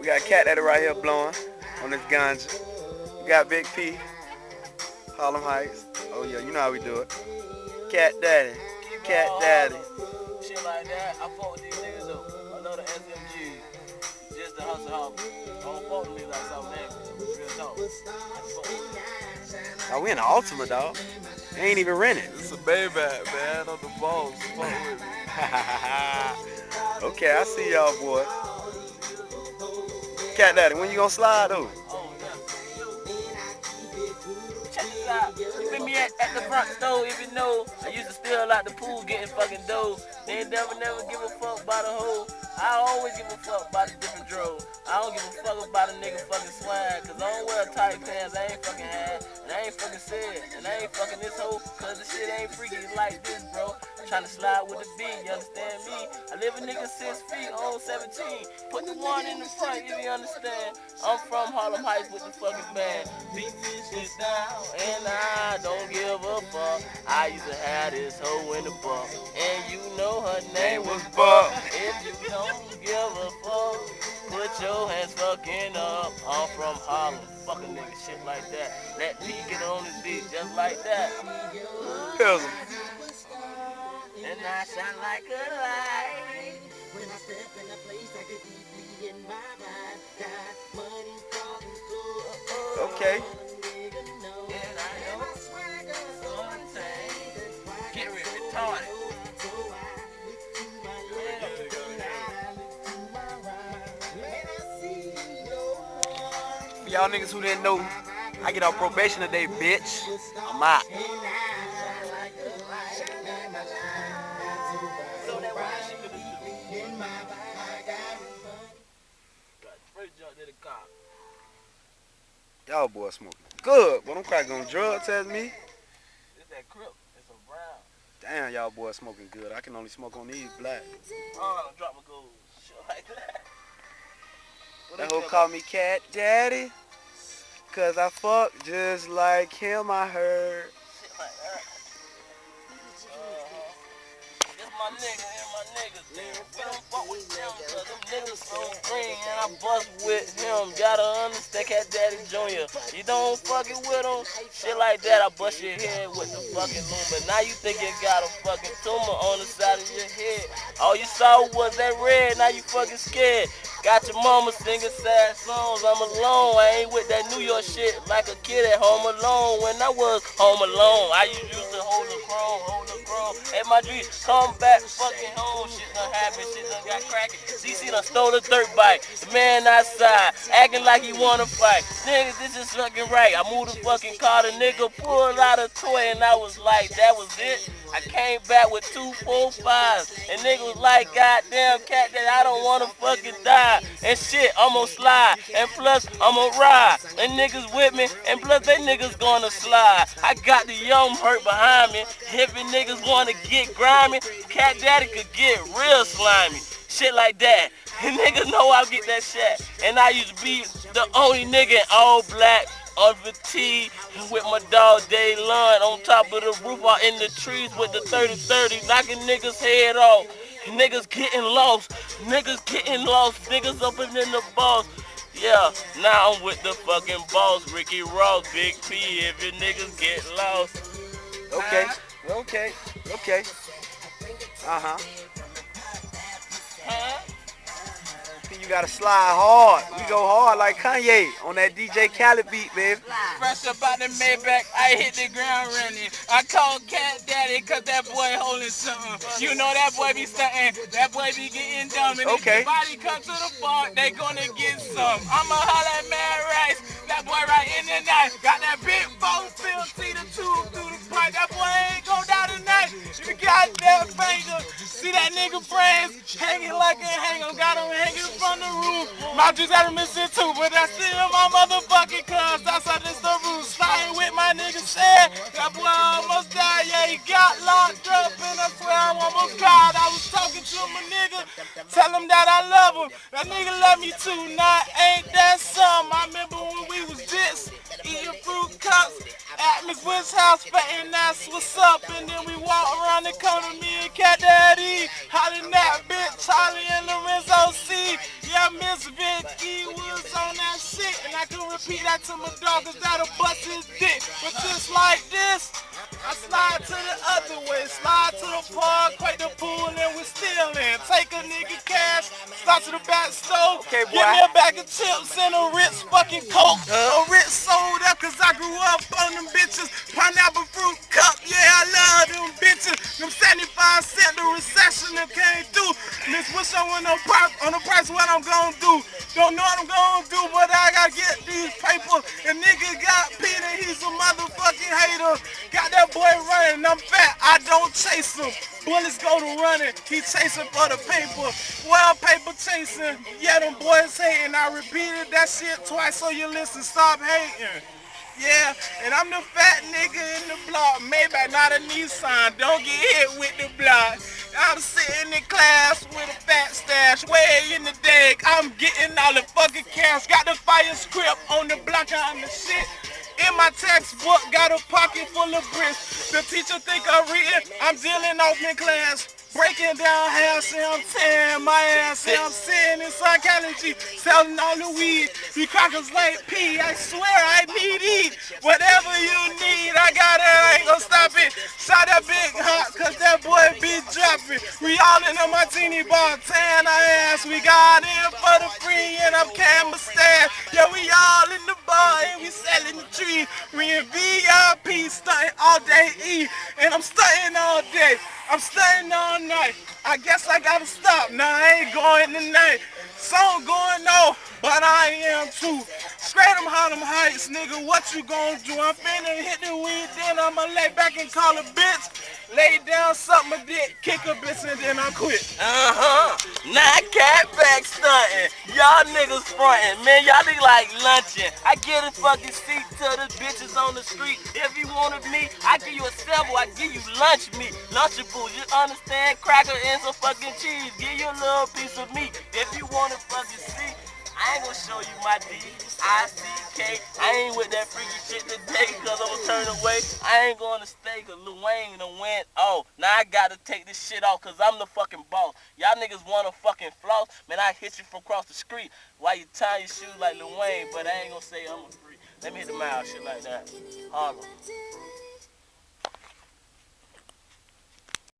We got Cat Daddy right here blowing on this ganja. We got Big P, Harlem Heights. Oh yeah, you know how we do it. Cat Daddy, Cat Daddy. Shit like that, I fuck with these niggas though. I love the SMG. Just the hustle hobby. I don't fuck with niggas like South Africa. Real talk. Oh, we in the Ultima, dog. They ain't even renting. It's a Maybach, man, on the balls. Fuck with me. Okay, I see y'all, boy. Cat Daddy, when you gonna slide, though? Oh, yeah. Check this out. You feel me at the front store, if you know, I used to steal out the pool getting fucking dough. They ain't never give a fuck about a hoe. I always give a fuck about the different drugs. I don't give a fuck about a nigga fucking swag, cause I don't wear tight pants, I ain't fucking had, and I ain't fucking said, and I ain't fucking this hoe, cause the shit ain't freaky like this, bro. Tryna slide with the beat, you understand me? I live a nigga 6 feet on 17. Put the one in the front, if you understand. I'm from Harlem Heights with the fucking band. Beat this shit down, and I don't give a fuck. I used to have this hoe in the buck, and you know her name was Buck. If you don't give a fuck, put your hands fucking up. I'm from Harlem, fucking nigga, shit like that. Let me get on this beat just like that. Pills. And I shine like a light. When I step in a place I get deeply in my mind. Got money talking to Okay. And I know something. Get rid of retarded. Y'all niggas who didn't know, I get off probation today, bitch. I'm out. Y'all boys smoking good, but them crack on drug test me. It's that Crip. It's a brown. Damn, y'all boys smoking good. I can only smoke on these black. Oh, drop my gold. Shit like that. That hoe call me Cat Daddy, cause I fuck just like him, I heard. Shit like that. This my nigga and my niggas. We don't fuck with them, cause them niggas so green and I bust with him. Gotta understand Cat Daddy Jr. You don't fucking with him, shit like that, I bust your head with the fucking loom. Now you think you got a fucking tumor on the side of your head. All you saw was that red, now you fucking scared. Got your mama singing sad songs, I'm alone. I ain't with that New York shit like a kid at home alone. When I was home alone, I used to hold the chrome. At my dreams, come back fucking home. Shit done happened, shit done got cracking. CC done stole a dirt bike. The man outside, acting like he wanna fight. Nigga, this is fucking right. I moved the fucking car, the nigga pulled out a toy and I was like, that was it? I came back with 2 4-5s. And nigga was like, goddamn Cat Daddy, I don't wanna fucking die. And shit, I'ma slide. And plus, I'ma ride. And niggas with me. And plus, they niggas gonna slide. I got the young hurt behind me. If niggas wanna get grimy, Cat Daddy could get real slimy. Shit like that. And niggas know I get that shit. And I used to be the only nigga in all black. On the T with my dog Daylon on top of the roof out in the trees with the 30-30 knocking niggas head off. Niggas getting lost. Niggas up and in the boss. Yeah, now I'm with the fucking boss, Ricky Ross, Big P, if your niggas get lost. Okay. Huh? You gotta slide hard. We go hard like Kanye on that DJ Khaled beat, baby. Fresh up out the Maybach, I hit the ground running. I called Cat Daddy cause that boy holding something. You know that boy be stunting, that boy be getting dumb. And if anybody come to the park, they gonna get some. I'ma holler at Mad Rice, that boy right in the night. Got that big 4 see the tube through the pipe. That boy ain't go down tonight. You got that finger. See that nigga brains hanging like a hanger. Got him hanging from the roof. My juice out of missing too, but that's still my motherfucking cuz. That's how this the roof. Sliding with my nigga said. That boy almost died. Yeah, he got locked up and I swear I almost cried. I was talking to my nigga. Tell him that I love him. That nigga love me too. Nah, ain't that something? I remember when we was this. Eating fruit cups at Miss Witt's house, and that's what's up. And then we walk around the corner, me and Cat Daddy, hollering that bitch, Charlie and Lorenzo C. Yeah, Miss Vicky was on that shit, and I can repeat that to my dog, cause that'll bust his dick. But just like this, I slide to the other way, slide to the park, quake the pool, and we still in. Take a nigga cash, start to the back stove, Okay, boy. give me a bag of chips and a Ritz fucking Coke. A Ritz sold up, cause I grew up on them bitches. Pineapple fruit cup, yeah, I love them bitches. Them 75 cent, the recession that came through. Miss Wish I went on the price, what I'm gonna do. Don't know what I'm gonna do, but I gotta get these papers. And nigga got Peter, he's a motherfucking hater. Got that boy running, I'm fat, I don't chase him. Bullets go to running, he chasing for the paper. Well, paper chasing, yeah, them boys hating. I repeated that shit twice so you listen, stop hating. Yeah, and I'm the fat nigga in the block, Maybach, not a Nissan, don't get hit with the block. I'm sitting in class with a fat stash, way in the day, I'm getting all the fucking cash. Got the fire script on the block, I'm the shit. In my textbook, got a pocket full of bricks. The teacher think I'm reading, I'm dealing off in class. Breaking down house, say I'm tearing my ass, say I'm sitting in psychology, selling all the weed. You crackers like P, I swear I need eat. Whatever you need, I got it, I ain't gonna stop it. Shot that big hot, cause that boy be dropping. We all in a martini bar, tearing our ass. We got in for the free, and I'm camera staff. Yeah, we all in the bar, and we selling the tree. We in VIP, stunting all day E, and I'm stunting all day. I'm staying all night. I guess I gotta stop. Now I ain't going tonight. Song going off, but I am too. Straight them Harlem Heights, nigga. What you gonna do? I'm finna hit the weed, then I'ma lay back and call a bitch. Lay down, suck my dick, kick a bitch, and then I quit. Now cat back stunting. Y'all niggas frontin', man. Y'all niggas like lunching. I get a fucking seat to the bitches on the street. If you wanted me, I give you a several. I give you lunch meat, Lunchables. You understand? Cracker and some fucking cheese. Give you a little piece of meat. If you want to fucking see, I ain't gonna show you my D-I-C-K. I ain't with that freaky shit today cause I'm gonna turn away. I ain't going to stay cause Lil Wayne done went off. Now I gotta take this shit off cause I'm the fucking boss. Y'all niggas wanna fucking floss? Man, I hit you from across the street while you tie your shoes like Lil Wayne, but I ain't gonna say I'm a freak. Let me hit the mouth, shit like that. Harlem.